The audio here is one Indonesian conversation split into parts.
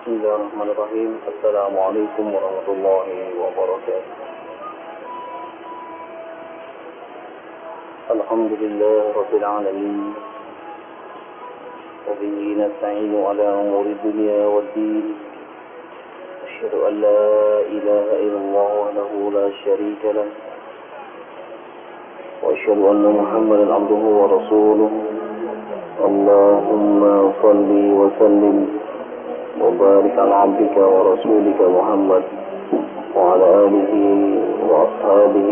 Bismillahirrahmanirrahim. Assalamualaikum warahmatullahi wabarakatuh. Alhamdulillah rabbil alamin. Wa bihi nasta'inu ala umuri dunya waddin. Asyhadu an la ilaha illallah wahdahu la syarika lah. Wa asyhadu anna Muhammadan abduhu wa rasuluh. Allahumma salli wa sallim وبارك على عبدك ورسولك محمد وعلى آله وأصحابه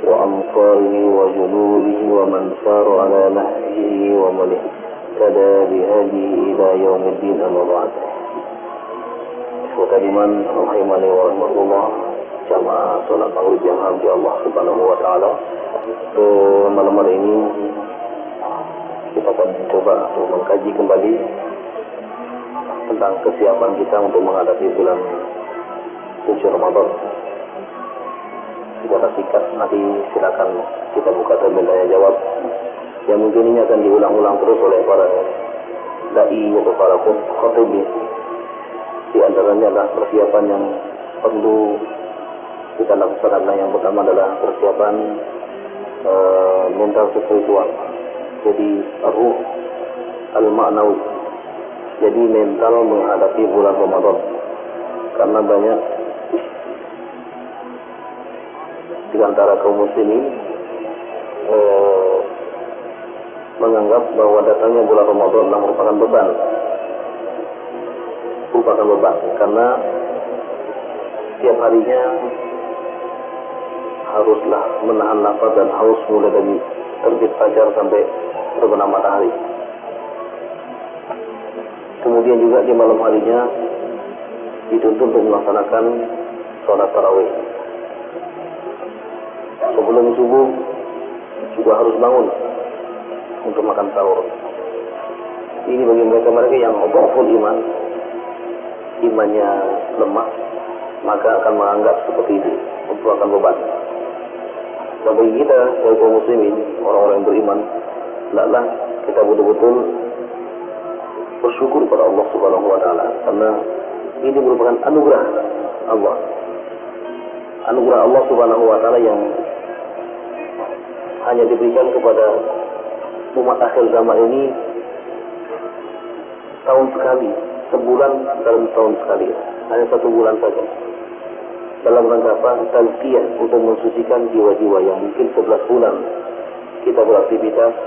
وأنصاره وجنوده ومن سار على نهجه ومن اهتدى بهديه إلى يوم الدين أما بعد. Ikhwatal iman rahimani wa rahmatullah, jamaah salat maghrib yang hamdi Allah Subhanahu wa taala. Malam hari ini kita akan coba mengkaji kembali tentang kesiapan kita untuk menghadapi bulan suci Ramadan. Secara singkat nanti silakan kita buka tabel tanya jawab yang mungkin ini akan diulang-ulang terus oleh para dai atau para khatib. Di antaranya adalah persiapan yang perlu kita lakukan adalah yang pertama adalah persiapan mental spiritual. Jadi ruh al-ma'nawi. Jadi mental menghadapi bulan Ramadan, karena banyak di antara kaum muslimin menganggap bahwa datangnya bulan Ramadan adalah merupakan beban, karena setiap harinya haruslah menahan nafas dan haus mulai dari terbit fajar sampai terbenam matahari. Kemudian juga di malam harinya dituntut untuk melaksanakan sholat tarawih. Sebelum subuh juga harus bangun untuk makan sahur. Ini bagi mereka yang dhaful iman, imannya lemah, maka akan menganggap seperti itu merupakan beban. Dan bagi kita sebagai kaum muslimin, orang-orang yang beriman, hendaklah kita betul-betul bersyukur kepada Allah Subhanahu wa taala, karena ini merupakan anugerah Allah. Anugerah Allah Subhanahu wa taala yang hanya diberikan kepada umat akhir zaman ini tahun sekali, sebulan dalam tahun sekali, hanya satu bulan saja. Dalam rangka apa? Tazkiyah, untuk mensucikan jiwa-jiwa yang mungkin 11 bulan kita beraktivitas,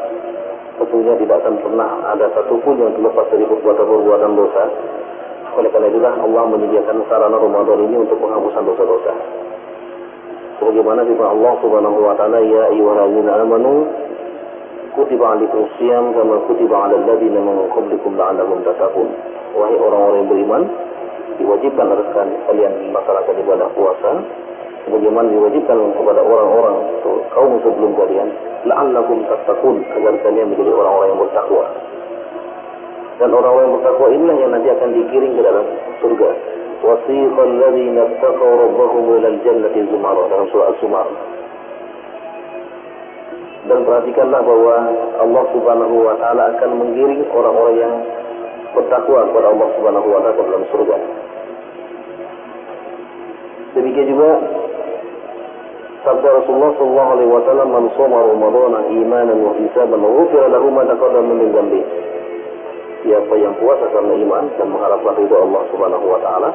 tentunya tidak akan pernah ada satupun yang terlepas dari perbuatan dosa. Oleh karena itulah Allah menyediakan sarana Ramadan ini untuk penghapusan dosa-dosa. Sebagaimana firman Allah Subhanahu wa taala, ya ayyuhalladzina amanu kutiba 'alaikumus shiyam kama kutiba 'alal ladzina min qablikum la'allakum tattaqun. Wahai orang-orang yang beriman, diwajibkan atas kalian melaksanakan ibadah puasa sebagaimana diwajibkan kepada orang-orang atau kaum sebelum kalian, la'allakum tattaqun, agar kalian menjadi orang-orang yang bertakwa. Dan orang-orang yang bertakwa inilah yang nanti akan dikiring ke dalam surga. Wasiqal ladzina taqaw rabbahum ilal jannati zumara, dalam surah As-Zumar. Dan perhatikanlah bahwa Allah Subhanahu wa taala akan menggiring orang-orang yang bertakwa kepada Allah Subhanahu wa taala ke dalam surga. Demikian juga sabda Rasulullah sallallahu alaihi wasallam, "Man shoma Ramadhana imanan wa ihtisaban ghufira lahu ma taqaddama min dhanbi." Siapa yang puasa karena iman dan mengharapkan ridha Allah Subhanahu wa taala,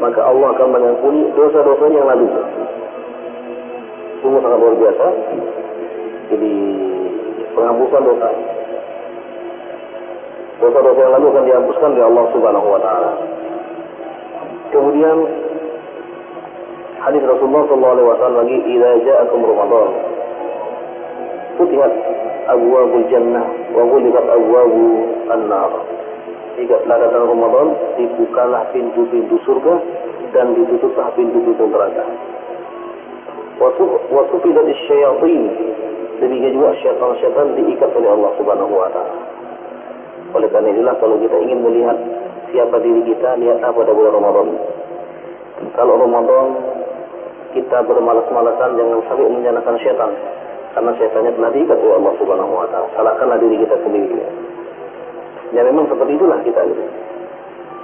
maka Allah akan mengampuni dosa-dosanya yang lalu. Sungguh sangat luar biasa. Jadi penghapusan dosa. Dosa-dosa yang lalu akan dihapuskan oleh Allah Subhanahu wa taala. Kemudian hadis Rasulullah sallallahu alaihi wasallam lagi, "Idza ja'akum Ramadan, futihat abwabul jannah wa ghulqat abwabu an-nar." Jika telah datang Ramadan, dibukalah pintu-pintu surga dan ditutuplah pintu-pintu neraka. Wa sufidat asy-syayatin, demikian juga syaitan-syaitan diikat oleh Allah Subhanahu wa taala. Oleh karena itulah kalau kita ingin melihat siapa diri kita, lihatlah pada bulan Ramadan. Kalau Ramadan kita bermalas-malasan, jangan sampai menyalahkan syaitan, karena syaitannya telah diikat oleh Allah Subhanahu wa taala. Salahkanlah diri kita sendiri. Ya memang seperti itulah kita.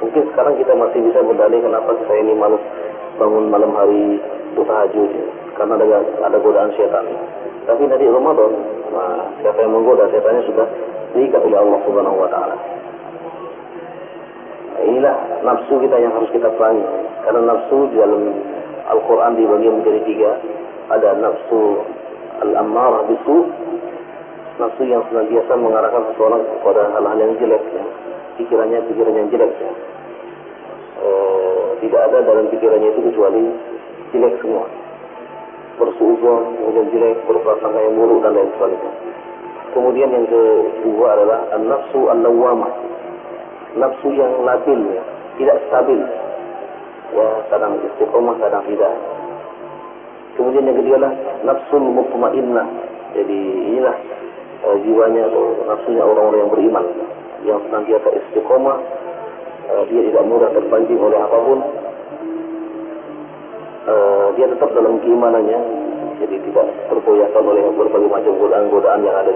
Mungkin sekarang kita masih bisa berdalih kenapa saya ini malas bangun malam hari bertahajud, karena ada godaan syaitan. Tapi nanti Ramadan, nah, siapa yang menggoda syaitannya sudah diikat oleh Allah Subhanahu wa Ta'ala. Inilah nafsu kita yang harus kita perangi. Karena nafsu di dalam Al-Quran dibagi menjadi 3. Ada nafsu al-ammarah bisu, nafsu yang senantiasa mengarahkan seseorang kepada hal-hal yang jelek, ya. pikiran yang jelek. Ya. Tidak ada dalam pikirannya itu kecuali jelek semua. Bersuuzon, kemudian jelek, berprasangka yang buruk dan lain sebagainya. Kemudian yang kedua adalah an-nafsu al-lawwamah, nafsu yang labil, ya, tidak stabil, ya, kadang istiqomah, kadang tidak. Kemudian yang kedua adalah nafsul mutmainnah. Jadi inilah jiwanya atau nafsunya orang-orang yang beriman, yang senantiasa istiqomah, dia tidak mudah terpancing oleh apapun, dia tetap dalam keimanannya, jadi tidak tergoyahkan oleh berbagai macam godaan-godaan yang ada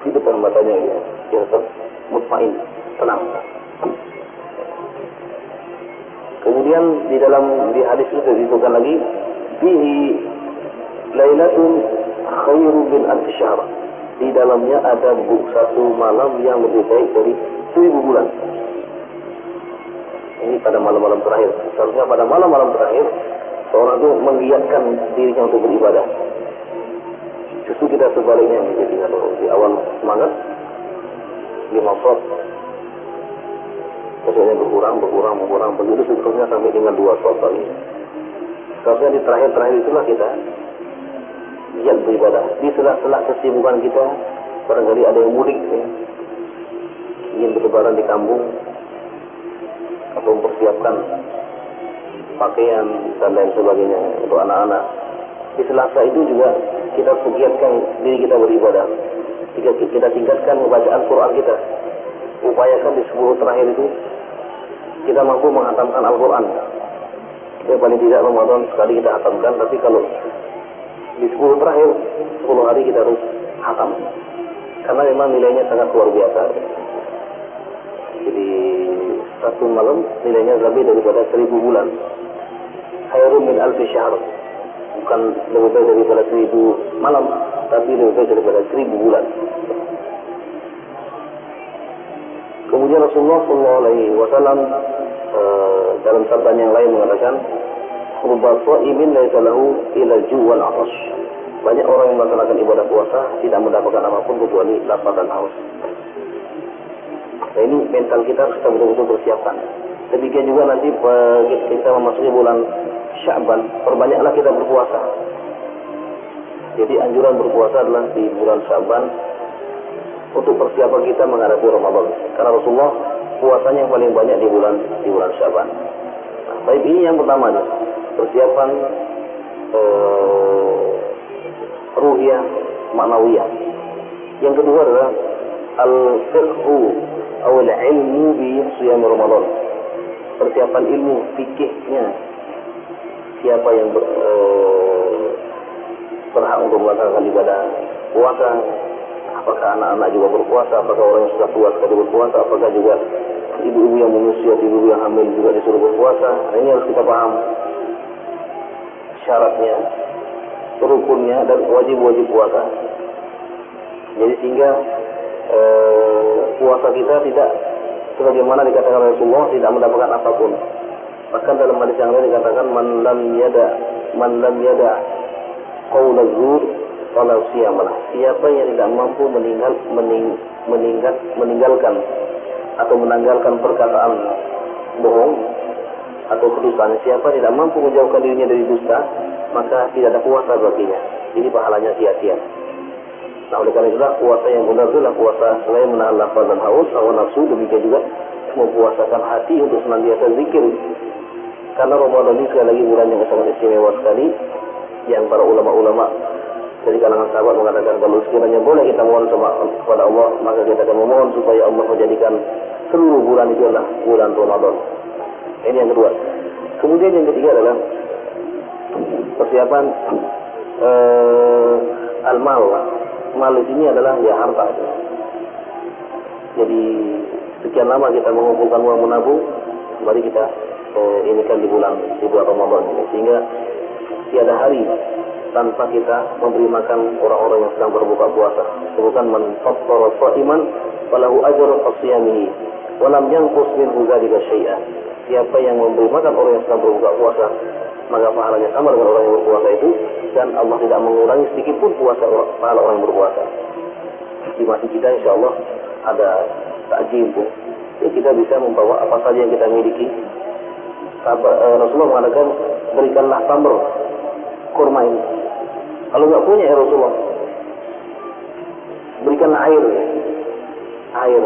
di depan matanya, ya. Dia tetap mutmain, tenang. Kemudian di hadis itu disebutkan lagi, fihi lailatun khairu min alf syahr. Di dalamnya ada satu malam yang lebih baik dari 1000 bulan. Ini pada malam-malam terakhir. Seharusnya pada malam-malam terakhir seorang itu menggiatkan dirinya untuk beribadah. Justru kita sebaliknya, jadi kalau di awal semangat 5 shot, biasanya berkurang, begitu seterusnya sampai dengan 2 shot lagi. Seharusnya di terakhir-terakhir itulah kita giat beribadah. Di sela-sela kesibukan kita, barangkali ada yang mudik, ya, ingin berlebaran di kampung, atau mempersiapkan pakaian dan lain sebagainya untuk anak-anak. Di sela-sela itu juga kita giatkan diri kita beribadah. Kita tingkatkan bacaan Quran kita. Upayakan di 10 terakhir itu kita mampu menghatamkan Al-Quran. Yang paling tidak Ramadan sekali kita hatamkan, tapi kalau di 10 terakhir, 10 hari kita harus hatam. Karena memang nilainya sangat luar biasa. Jadi satu malam nilainya lebih daripada 1000 bulan. Khairun min alfi syahr. Bukan lebih baik daripada 1000 malam, tapi lebih baik daripada 1000 bulan. Kemudian Rasulullah SAW dalam sabda yang lain mengatakan, rubba sha'imin laisa lahu illa ju' wal 'atash. Banyak orang yang melaksanakan ibadah puasa tidak mendapatkan apapun kecuali lapar dan haus. Nah, ini mental kita harus kita betul-betul persiapkan. Demikian juga nanti kita memasuki bulan Sya'ban, perbanyaklah kita berpuasa. Jadi anjuran berpuasa adalah di bulan Sya'ban untuk persiapan kita menghadapi Ramadan. Karena Rasulullah puasanya yang paling banyak di bulan Sya'ban. Nah, baik, ini yang pertama nih, persiapan ruhiyah, maknawiyah. Yang kedua adalah al-fiqhu atau al-ilmu bi siyam Ramadan. Persiapan ilmu fikihnya, siapa yang berhak untuk melaksanakan ibadah puasa, apakah anak-anak juga berpuasa, apakah orang yang sudah tua sekali berpuasa, apakah juga ibu-ibu yang menyusui atau ibu yang hamil juga disuruh berpuasa. Nah, ini harus kita paham syaratnya, rukunnya, dan wajib-wajib puasa. Jadi sehingga puasa kita tidak sebagaimana dikatakan Rasulullah tidak mendapatkan apapun. Bahkan dalam hadis yang lain dikatakan man lam yada qaula zur wala siyamalah. Siapa yang tidak mampu meninggalkan atau menanggalkan perkataan bohong atau kedustaan, siapa tidak mampu menjauhkan dirinya dari dusta, maka tidak ada puasa baginya. Jadi pahalanya sia-sia. Nah, oleh karena itulah puasa yang benar adalah puasa selain menahan lapar dan haus, hawa nafsu, demikian juga mempuasakan hati untuk senantiasa zikir. Karena Ramadan ini sekali lagi bulan yang sangat istimewa sekali, yang para ulama-ulama dari kalangan sahabat mengatakan kalau sekiranya boleh kita mohon kepada Allah, maka kita akan memohon supaya Allah menjadikan seluruh bulan itu adalah bulan Ramadan. Ini yang kedua. Kemudian yang ketiga adalah persiapan al-mal. Mal ini adalah ya harta. Jadi sekian lama kita mengumpulkan uang menabung, mari kita ini kan di bulan Ramadan ini, sehingga tiada hari tanpa kita memberi makan orang-orang yang sedang berbuka puasa. Sebutkan man fattara sha'iman falahu ajru as-siyamihi wa lam yanqus minhu dzalika syai'an. Siapa yang memberi makan orang yang sedang berbuka puasa, maka pahalanya sama dengan orang yang berpuasa itu, dan Allah tidak mengurangi sedikit pun pahala orang yang berpuasa. Di masjid kita insyaallah ada takjil itu. Ya, kita bisa membawa apa saja yang kita miliki. Rasulullah mengatakan berikanlah tamr, kurma ini. Kalau nggak punya ya Rasulullah, berikanlah air.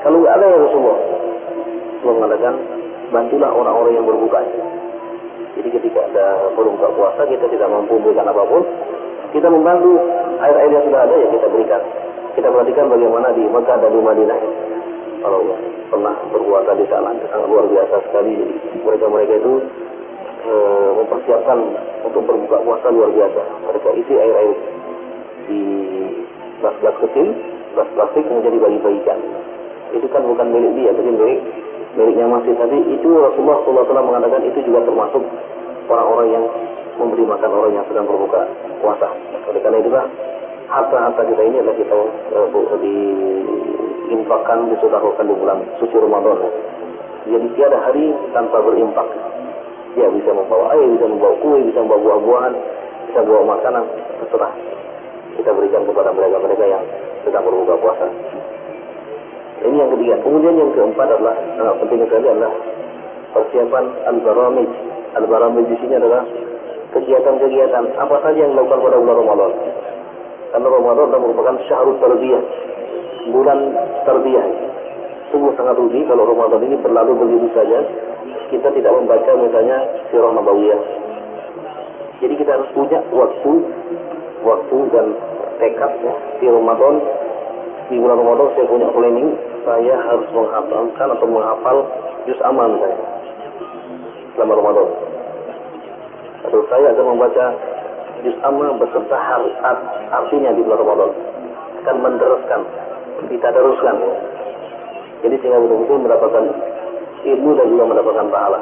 Kalau nggak ada ya Rasulullah mengatakan bantulah orang-orang yang berbuka. Jadi ketika ada berbuka puasa kita tidak mampu memberikan apapun, kita membantu air-air yang sudah ada ya kita berikan. Kita perhatikan bagaimana di Mekah dan di Madinah. Kalau pernah berpuasa di sana sangat luar biasa sekali. Mereka itu mempersiapkan untuk berbuka puasa luar biasa. Mereka isi air-air di gelas-gelas kecil, gelas plastik, kemudian dibagi-bagikan. Itu kan bukan milik dia, tapi miliknya masjid. Tadi itu Rasulullah SAW mengatakan itu juga termasuk orang-orang yang memberi makan orang yang sedang berbuka puasa. Oleh karena itulah harta-harta kita ini adalah kita diinfakkan, disedekahkan di bulan suci Ramadan. Jadi tiada hari tanpa berimpak. Dia bisa membawa air, bisa membawa kue, bisa membawa buah-buahan, bisa membawa makanan, terserah. Kita berikan kepada mereka yang sedang berbuka puasa. Ini yang ketiga. Kemudian yang keempat adalah sangat penting sekali adalah persiapan al-baramij. Al-baramij di sini adalah kegiatan-kegiatan apa saja yang dilakukan pada bulan Ramadan. Karena Ramadan adalah merupakan syahrul tarbiyah, bulan tarbiyah. Sungguh sangat rugi kalau Ramadan ini berlalu begitu saja, kita tidak membaca misalnya sirah nabawiyah. Jadi kita harus punya waktu dan tekad ya. Di Ramadan, di bulan Ramadan saya punya planning, saya harus menghafalkan atau menghafal juz amma misalnya selama Ramadan. Atau saya akan membaca juz amma beserta artinya di bulan Ramadan. Akan menderaskan, ditadaruskan. Jadi sehingga betul-betul mendapatkan ilmu dan juga mendapatkan pahala.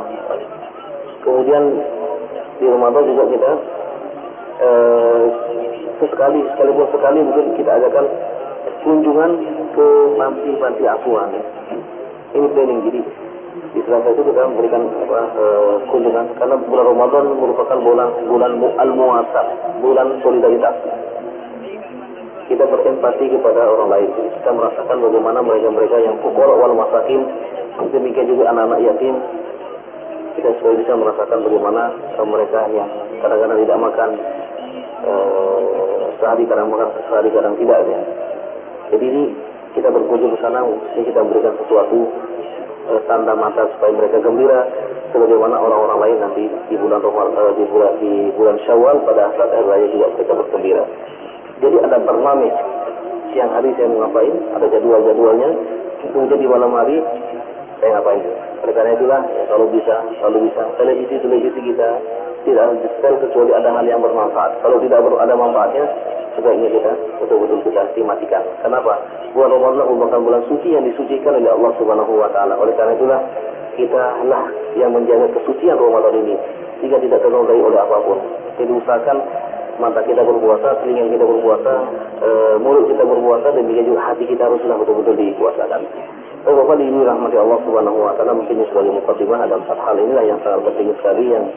Kemudian di Ramadan juga kita sekalipun sekali mungkin kita adakan kunjungan ke panti asuhan. Ini planning. Jadi di Selasa itu kita memberikan kunjungan karena bulan Ramadan merupakan bulan al-muasah, bulan solidaritas. Kita berempati kepada orang lain. Kita merasakan bagaimana mereka yang fuqara wal masakin, demikian juga anak-anak yatim. Kita supaya bisa merasakan bagaimana mereka yang kadang-kadang tidak makan, sehari kadang makan, sehari kadang tidak ya. Jadi ini kita berkunjung ke sana, ini kita berikan sesuatu tanda mata supaya mereka gembira, sebagaimana orang-orang lain nanti di bulan Ramadan, di bulan Syawal pada saat hari raya juga mereka bergembira. Jadi ada barnamij, siang hari saya mau ngapain, ada jadwal-jadwalnya, kemudian di malam hari saya ngapain. Oleh karena itulah ya, kalau bisa televisi kita tidak di-setel kecuali ada hal yang bermanfaat. Kalau tidak ada manfaatnya, sebaiknya kita betul-betul kita matikan. Kenapa? Bulan Ramadan merupakan bulan suci yang disucikan oleh Allah Subhanahu wa taala. Oleh karena itulah kita lah yang menjaga kesucian Ramadan ini sehingga tidak ternodai oleh apapun. Jadi usahakan mata kita berpuasa, telinga kita berpuasa, mulut kita berpuasa, dan juga hati kita haruslah betul-betul dipuasakan. Bapak ini rahmati Allah Subhanahu wa taala, mungkin sebagai mukadimah ada 4 hal inilah yang sangat penting sekali yang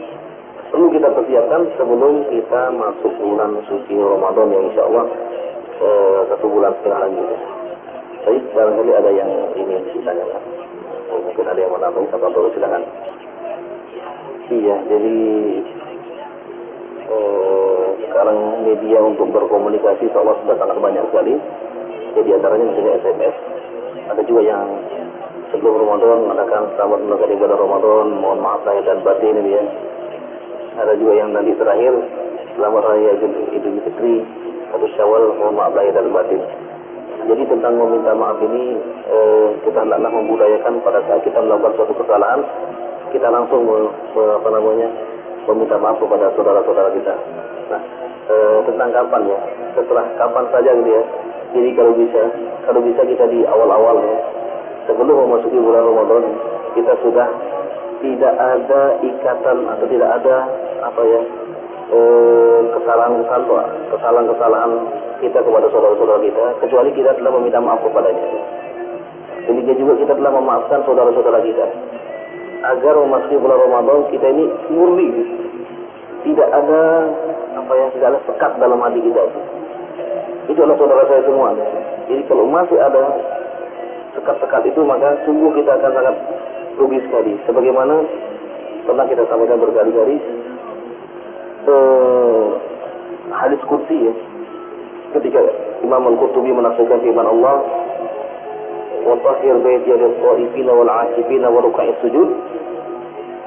perlu kita persiapkan sebelum kita masuk bulan suci Ramadan yang insya Allah 1 bulan setengah lagi. Baik, barangkali ada yang ingin ditanyakan. Mungkin ada yang mau nambahin, atau silakan. Iya, jadi sekarang media untuk berkomunikasi seolah sudah sangat banyak sekali. Jadi antaranya misalnya SMS. Ada juga yang sebelum Ramadan mengatakan selamat menunaikan ibadah Ramadan, mohon maaf lahir dan batin ini ya. Ada juga yang nanti terakhir selamat raya Idul Fitri atau Syawal, mohon maaf lahir dan batin. Jadi tentang meminta maaf ini kita hendaklah membudayakan pada saat kita melakukan suatu kesalahan, kita langsung meminta maaf kepada saudara-saudara kita. Nah, tentang kapan ya? Setelah kapan saja gitu ya. Jadi kalau bisa kita di awal-awal ya, sebelum memasuki bulan Ramadan kita sudah tidak ada ikatan atau tidak ada kesalahan-kesalahan kita kepada saudara-saudara kita, kecuali kita telah meminta maaf kepadanya. Demikian juga kita telah memaafkan saudara-saudara kita, agar memasuki bulan Ramadan kita ini murni, tidak ada tidak ada sekat dalam hati kita. Itu adalah saudara saya semua. Jadi kalau masih ada sekat-sekat itu, maka sungguh kita akan sangat rugi sekali. Sebagaimana pernah kita sampaikan berkali-kali, hadis qudsi ya, ketika Imam Al-Qurtubi menafsirkan firman Allah, wa tahhir baiti lis-sha'ifina wal-'akifina wa ruk'is sujud.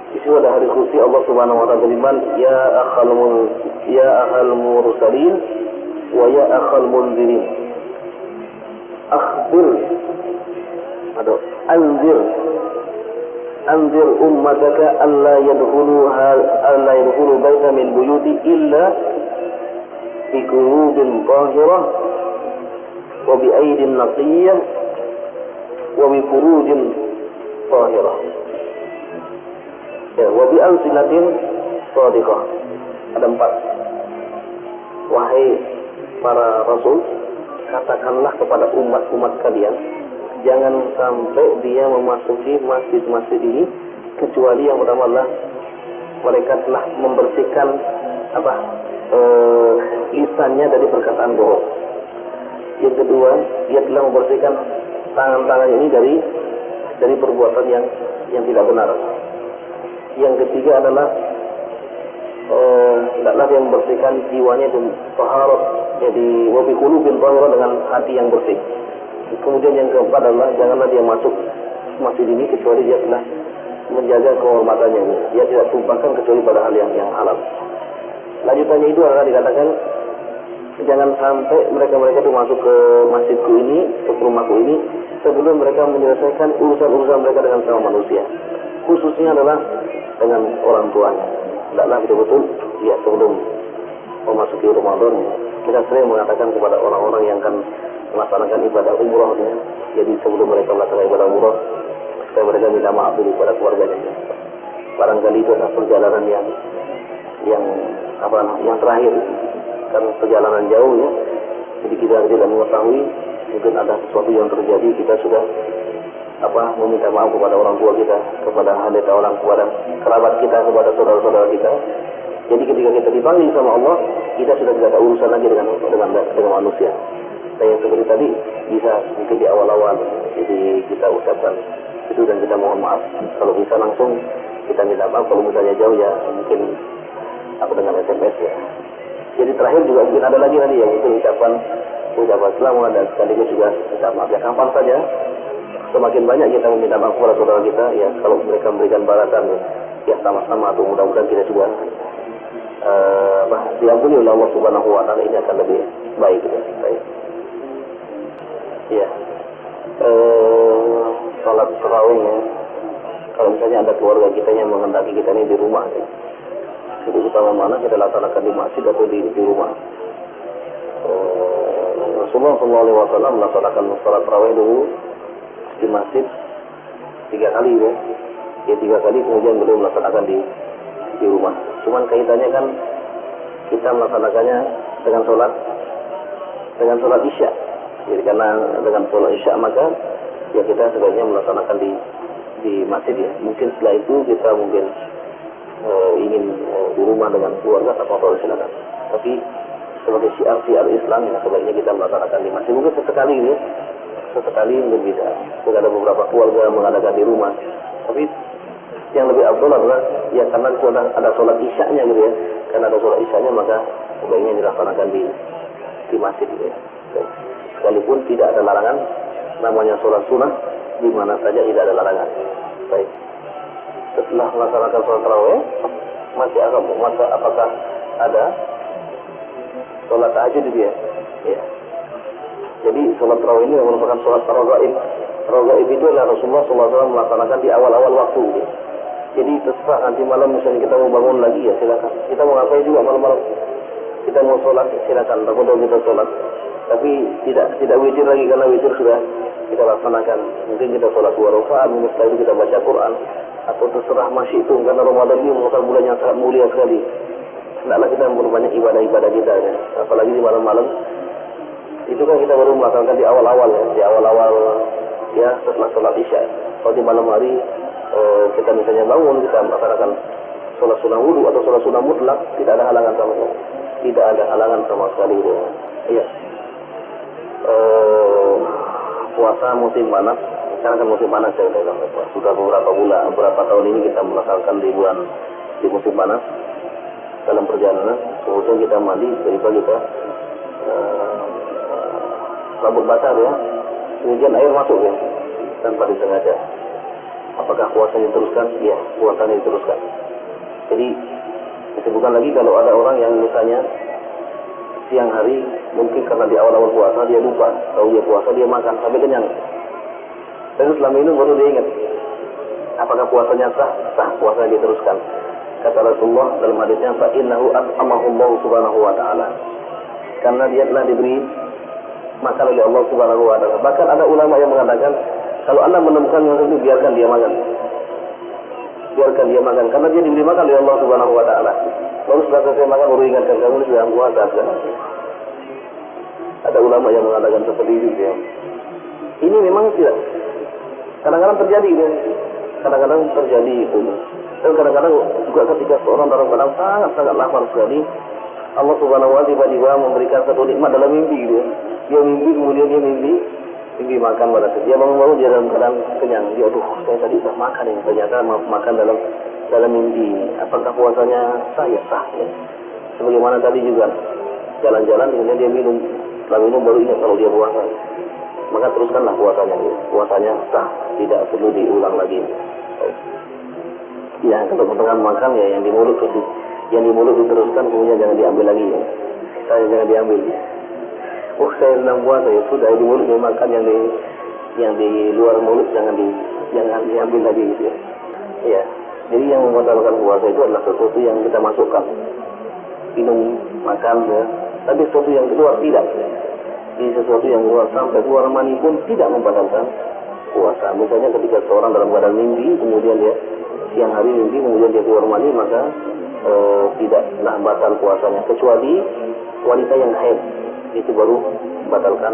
Di situ ada hadis qudsi Allah Subhanahu wa taala berfirman, ya akhal mursalin wa ya akhal munzirin, akhbir atau anzir ummataka alla yadkhulu baita min buyuti illa bi qulubin tahirah wa bi aydin naqiyyah wa bi furujin tahirah wa bi alsinatin shadiqah. Ada 4. Wahai para rasul, katakanlah kepada umat-umat kalian, jangan sampai dia memasuki masjid-masjid ini kecuali yang pertama adalah mereka telah membersihkan lisannya dari perkataan bohong. Yang kedua, dia telah membersihkan tangan-tangan ini dari perbuatan yang tidak benar. Yang ketiga adalah hendaklah dia membersihkan jiwanya itu taharat, jadi wabi qulubin tahirah, dengan hati yang bersih. Kemudian yang keempat adalah janganlah dia masuk masjid ini kecuali dia telah menjaga kehormatannya. Dia tidak tumpahkan kecuali pada hal yang halal. Lanjutannya itu adalah dikatakan jangan sampai mereka itu masuk ke masjidku ini, ke rumahku ini, sebelum mereka menyelesaikan urusan-urusan mereka dengan sama manusia. Khususnya adalah dengan orang tuanya. Tidaklah betul-betul ya sebelum memasuki Ramadan kita sering mengatakan kepada orang-orang yang akan melaksanakan ibadah umrah ya. Jadi sebelum mereka melaksanakan ibadah umrah, supaya mereka minta maaf dulu kepada keluarganya. Barangkali itu adalah perjalanan yang terakhir, kan perjalanan jauh ya. Jadi kita tidak mengetahui, mungkin ada sesuatu yang terjadi, kita sudah meminta maaf kepada orang tua kita, kepada hadita orang, kepada kerabat kita, kepada saudara-saudara kita. Jadi ketika kita dipanggil sama Allah, kita sudah tidak ada urusan lagi dengan manusia. Dan yang seperti tadi bisa mungkin di awal-awal, jadi kita ucapkan itu dan kita mohon maaf. Kalau bisa langsung kita minta maaf. Kalau misalnya jauh ya mungkin dengan SMS ya. Jadi terakhir juga mungkin ada lagi nanti ya, mungkin ucapan selamat dan sekaligus juga minta maaf ya, kapan saja. Semakin banyak kita meminta maaf kepada saudara kita ya, kalau mereka memberikan balasan ya sama-sama, atau mudah-mudahan kita juga diampuni oleh Allah Subhanahu wa taala, ini akan lebih baik ya. Baik. Ya. Salat tarawih ya. Kalau misalnya ada keluarga kita yang menghendaki kita ini di rumah ya. Jadi utama mana kita laksanakan di masjid atau di rumah. Rasulullah SAW melaksanakan salat tarawih dulu di masjid 3 kali ya. Ya 3 kali, kemudian beliau melaksanakan di rumah. Cuman kaitannya kan kita melaksanakannya dengan sholat isya. Jadi karena dengan sholat isya maka ya kita sebaiknya melaksanakan di masjid ya. Mungkin setelah itu kita mungkin ingin di rumah dengan keluarga atau silakan. Tapi sebagai syiar Islam ya sebaiknya kita melaksanakan di masjid. Mungkin sesekali ya. Sesekali mungkin bisa. Mungkin ada beberapa keluarga mengadakan di rumah. Tapi yang lebih afdal adalah ya karena sudah ada sholat isyanya gitu ya. Karena ada sholat isyanya maka sebaiknya dilaksanakan di masjid gitu ya. Sekalipun tidak ada larangan, namanya sholat sunnah di mana saja tidak ada larangan. Baik. Setelah melaksanakan sholat tarawih, maka apakah ada sholat tahajud itu ya? Ya. Jadi sholat tarawih ini merupakan sholat raghaib. Raghaib itu adalah Rasulullah SAW melaksanakan di awal-awal waktu. Gitu. Jadi terserah nanti malam misalnya kita mau bangun lagi ya silakan. Kita mau ngapain juga malam-malam. Kita mau sholat silakan. Takut kita sholat. Tapi tidak witir lagi karena witir sudah kita laksanakan. Mungkin kita sholat 2 rakaat, mungkin setelah itu kita baca Quran, atau terserah masih itu, karena Ramadan ini merupakan bulan yang sangat mulia sekali. Hendaklah kita memperbanyak ibadah-ibadah kita, ya. Apalagi di malam-malam. Itu kan kita baru melakukan di awal-awal, ya. Di awal-awal, ya, setelah sholat isya. Kalau di malam hari, kita misalnya bangun, kita melaksanakan sholat sunnah wudu atau sholat sunnah mutlak, tidak ada halangan sama sekali. Tidak ada halangan sama sekali. Iya. Puasa musim panas, sekarang kan musim panas ya, sudah beberapa tahun ini kita melaksanakan di musim panas dalam perjalanan. Kemudian kita mandi, daripada kita rambut basah ya, kemudian air masuk ya, tanpa disengaja. Apakah puasanya diteruskan? Ya, puasanya diteruskan. Jadi disebutkan lagi kalau ada orang yang misalnya siang hari mungkin karena di awal-awal puasa dia lupa, kalau dia puasa dia makan sampai kenyang. Dan setelah minum baru dia ingat. Apakah puasanya sah? Sah, puasanya diteruskan. Kata Rasulullah dalam hadisnya, fa innahu at'amahullahu subhanahu wa ta'ala. Karena dia telah diberi makan oleh Allah subhanahu wa ta'ala. Bahkan ada ulama yang mengatakan, kalau Anda menemukan yang itu, biarkan dia makan. Biarkan dia makan, karena dia diberi makan oleh Allah subhanahu wa ta'ala. Lalu setelah selesai makan baru ingatkan, kamu ini sudah puasa. Ada ulama yang mengatakan seperti itu ya. Ini memang tidak. Kadang-kadang terjadi itu. Kadang-kadang terjadi itu. Dan kadang-kadang juga ketika seorang dalam keadaan sangat lapar sekali, Allah subhanahu wa ta'ala tiba-tiba memberikan satu nikmat dalam mimpi gitu. Dia mimpi, kemudian dia mimpi makan pada saat dia bangun-bangun dia dalam keadaan kenyang. Dia saya tadi sudah makan ini, ternyata makan dalam mimpi. Apakah puasanya sah? Ya sah ya. Sebagaimana tadi juga jalan-jalan kemudian dia minum, setelah minum baru ingat kalau dia puasa. Maka teruskanlah puasanya. Puasanya sah, tidak perlu diulang lagi. Ya, kalau pertengahan makan ya yang di mulut diteruskan, kemudian jangan diambil lagi ya. Jangan diambil. Saya sedang puasa ya sudah, di mulut dimakan, yang di luar mulut jangan diambil lagi gitu ya. Ya. Jadi yang membatalkan puasa itu adalah sesuatu yang kita masukkan, minum, makan ya. Tapi sesuatu yang keluar tidak. Jadi sesuatu yang keluar sampai keluar mani pun tidak membatalkan puasa. Misalnya ketika seorang dalam keadaan mimpi, kemudian dia siang hari mimpi, kemudian dia keluar mani, maka tidaklah batal puasanya. Kecuali wanita yang haid, itu baru membatalkan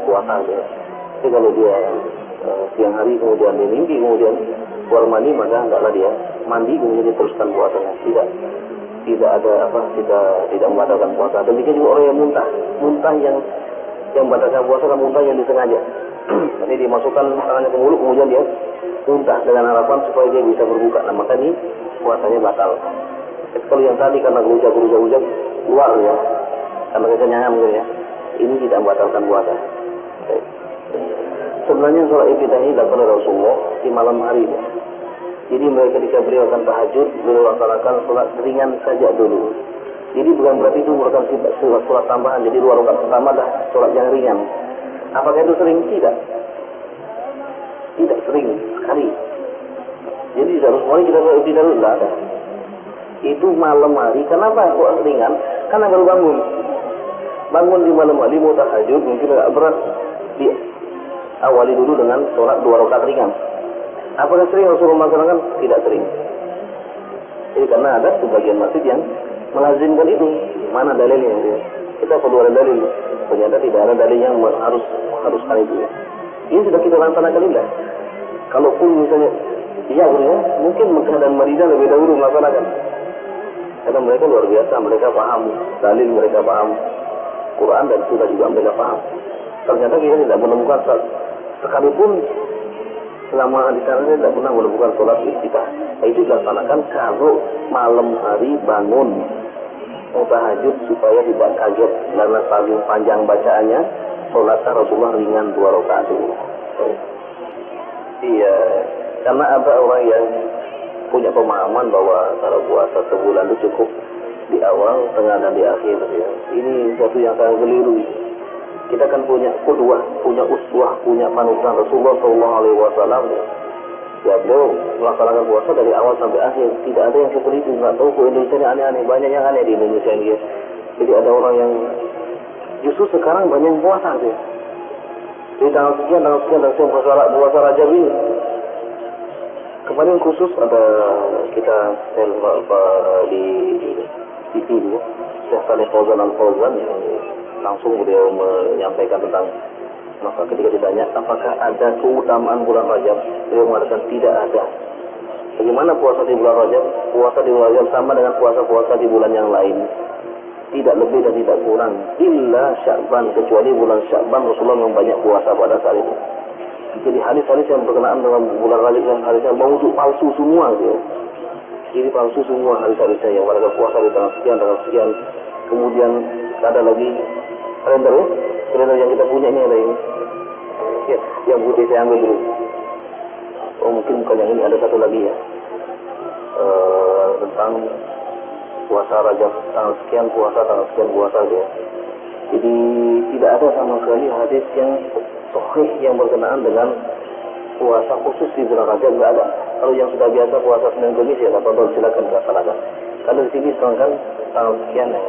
puasa. Ya. Jadi kalau dia siang hari kemudian dia mimpi, kemudian keluar mani, maka hendaklah dia mandi, kemudian diteruskan puasanya. Tidak ada tidak membatalkan puasa. Demikian juga orang yang muntah yang membatalkan puasa adalah muntah yang disengaja. Jadi dimasukkan tangannya ke mulut, kemudian dia muntah dengan harapan supaya dia bisa berbuka. Nah, maka ini puasanya batal. Kalau yang tadi karena gerujak keluar ya, karena kekenyangan gitu ya, ini tidak membatalkan puasa. Sebenarnya sholat ibtida'i dilakukan oleh Rasulullah di malam hari ya. Jadi mereka ketika beliau akan tahajud, beliau laksanakan sholat ringan saja dulu. Jadi bukan berarti itu merupakan sholat tambahan. Jadi 2 rakaat pertama dah sholat yang ringan. Apakah itu sering? Tidak. Tidak sering sekali. Jadi tidak harus mulai kita sholat ibtida'i dulu, tidak ada. Itu malam hari. Kenapa kok ringan? Karena baru bangun. Bangun di malam hari mau tahajud, mungkin agak berat. Awali dulu dengan sholat 2 rakaat ringan. Apakah sering Rasulullah melaksanakan? Tidak sering. Jadi karena ada sebagian masjid yang melazimkan itu. Mana dalilnya? Kita perlu ada dalil. Ternyata tidak ada dalil yang haruskan itu. Ini sudah kita laksanakan tidak. Kalaupun misalnya iya ya, mungkin Mekah dan Madinah lebih dahulu melaksanakan. Karena mereka luar biasa, mereka paham dalil, mereka paham Quran dan sudah juga mereka paham. Ternyata kita tidak menemukan sekalipun selama di sana saya tidak pernah menemukan sholat iftitah. Itu dilaksanakan kalau malam hari bangun mau tahajud supaya tidak kaget karena paling panjang bacaannya. Sholat Rasulullah ringan 2 rakaat dulu. Iya, karena ada orang yang punya pemahaman bahwa kalau puasa sebulan itu cukup di awal, tengah dan di akhir. Ya. Ini sesuatu yang sangat keliru. Kita kan punya qudwah, punya uswah, punya panutan Rasulullah SAW. Ya, beliau melaksanakan puasa dari awal sampai akhir. Tidak ada yang seperti itu. Nggak tahu kok Indonesia ini aneh-aneh. Banyak yang aneh di Indonesia ini. Jadi ada orang yang justru sekarang banyak yang puasa. Ya. Jadi tanggal sekian puasa Rajab ini. Kemarin khusus ada kita di TV ya, Syekh Saleh Fauzan Al-Fauzan yang langsung beliau menyampaikan tentang maka ketika ditanya apakah ada keutamaan bulan Rajab, beliau mengatakan tidak ada. Bagaimana puasa di bulan Rajab? Puasa di bulan Rajab sama dengan puasa-puasa di bulan yang lain. Tidak lebih dan tidak kurang. Illa Sya'ban, kecuali bulan Sya'ban Rasulullah membanyak puasa pada saat itu. Jadi hadis-hadis yang berkenaan dengan bulan Rajab yang hadisnya maudhu palsu semua gitu ya. Jadi palsu semua hadis-hadisnya yang mereka puasa di tanggal sekian. Kemudian ada lagi kalender ya. Kalender yang kita punya ini ada ini. Ya, yang putih saya ambil dulu. Oh mungkin bukan yang ini, ada satu lagi ya. Tentang puasa Rajab tanggal sekian puasa ya. Jadi tidak ada sama sekali hadis yang sahih yang berkenaan dengan puasa khusus di bulan Rajab, tidak ada. Kalau yang sudah biasa puasa Senin Kamis ya tonton silakan laksanakan. Kalau di sini sedangkan tanggal sekian ya.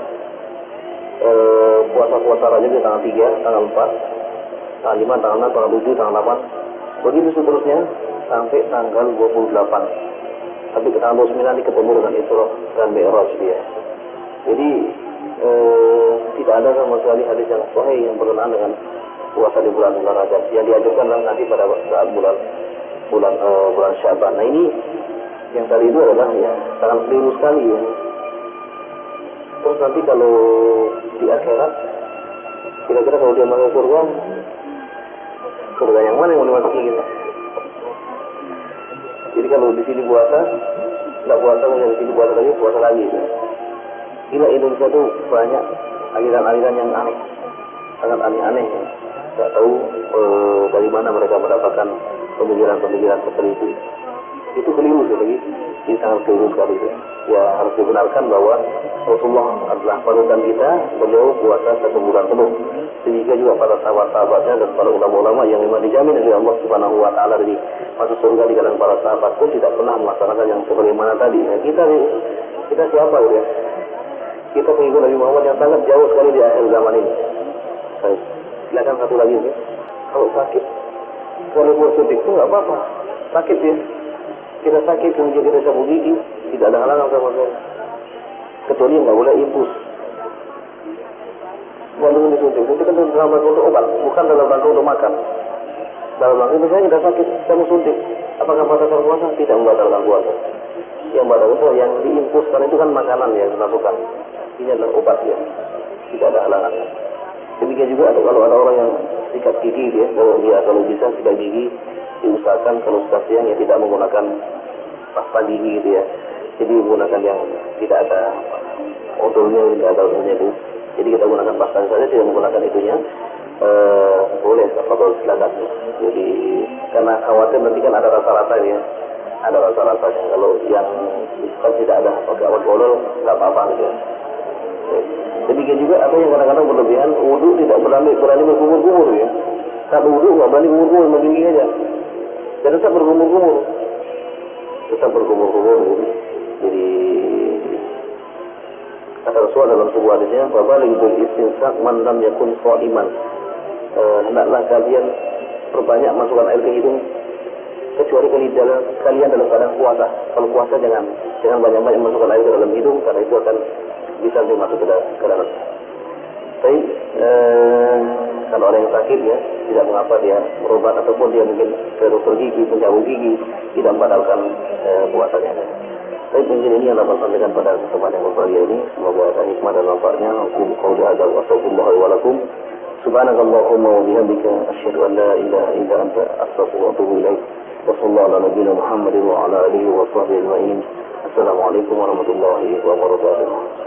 Puasa Rajab di tanggal 3, tanggal 4, tanggal 5, tanggal 6, tanggal 7, tanggal 8. Begitu seterusnya sampai tanggal 28. Tapi ke tanggal 29 nanti ketemu dengan Isra dan Mi'raj dia. Jadi tidak ada sama sekali hadis yang sahih yang berkenaan dengan puasa di bulan Rajab. Yang diajarkan nanti pada saat bulan Sya'ban. Nah ini yang tadi itu adalah ya sangat keliru sekali ya. Terus nanti kalau di akhirat, kira-kira kalau dia masuk surga yang mana yang mau dimasuki gitu? Jadi kalau di sini puasa, tidak puasa, kemudian di sini puasa lagi. Gila Indonesia itu banyak aliran-aliran yang aneh, sangat aneh-aneh. Tidak tahu dari mana mereka mendapatkan pemikiran-pemikiran seperti itu. Itu keliru sekali, ini sangat keliru sekali. Ya harus dibenarkan bahwa Rasulullah adalah panutan kita, beliau puasa 1 bulan penuh. Sehingga juga para sahabat-sahabatnya dan para ulama-ulama yang memang dijamin oleh Allah Subhanahu wa taala dari masuk surga di kalangan para sahabat pun tidak pernah melaksanakan yang sebagaimana tadi. Nah, kita siapa ya? Kita pengikut Nabi Muhammad yang sangat jauh sekali di akhir zaman ini. Baik. Silakan satu lagi ya. Kalau sakit, kalau buat suntik itu nggak apa-apa. Sakit ya. Kita sakit kemudian kita cabut gigi, tidak ada halangan sama sekali. Kecuali nggak boleh infus. Walaupun disuntik, itu kan dalam rangka untuk obat, bukan dalam rangka untuk makan. Dalam rangka misalnya kita sakit, kita mau suntik, apakah batalkan puasa? Tidak membatalkan puasa. Yang batalkan yang diinfuskan itu kan makanan ya, dimasukkan. Ini adalah obat ya, tidak ada halangan. Demikian juga kalau ada orang yang sikat gigi dia, kalau bisa sikat gigi diusahakan kalau sudah siang ya tidak menggunakan pasta gigi gitu ya. Jadi menggunakan yang tidak ada odolnya itu. Jadi kita gunakan pasta saja, tidak menggunakan itunya. Boleh atau silakan. Jadi karena khawatir nanti kan ada rasa-rasa ya, ada rasa-rasanya. Kalau yang tidak ada pakai alat odol nggak apa-apa gitu ya. Demikian juga ada yang kadang-kadang berlebihan wudu tidak berani berkumur-kumur ya. Saat wudu nggak berani kumur-kumur, begini aja. Dan tetap berkumur-kumur. Jadi kata Rasul dalam sebuah hadisnya, "Baligh bil istinsak man lam yakun sha'iman." Hendaklah kalian perbanyak masukkan air ke hidung kecuali kalian dalam keadaan puasa. Kalau puasa jangan banyak-banyak masukkan air ke dalam hidung karena itu akan bisa dimasuk ke dalam. Tapi kalau orang yang sakit ya tidak mengapa dia berobat ataupun dia mungkin ke dokter gigi, pencabut gigi, tidak membatalkan puasanya. Tapi mungkin ini yang dapat sampaikan pada kesempatan yang berbahagia ini. Semoga ada hikmah dan manfaatnya. Aku qauli hadza wa astaghfirullah wa lakum. Subhanakallahumma wa bihamdika asyhadu an la ilaha illa anta astaghfiruka wa atubu ilaik. Wa sallallahu ala nabiyyina Muhammadin wa ala alihi wa sahbihi ajma'in. Assalamualaikum warahmatullahi wabarakatuh.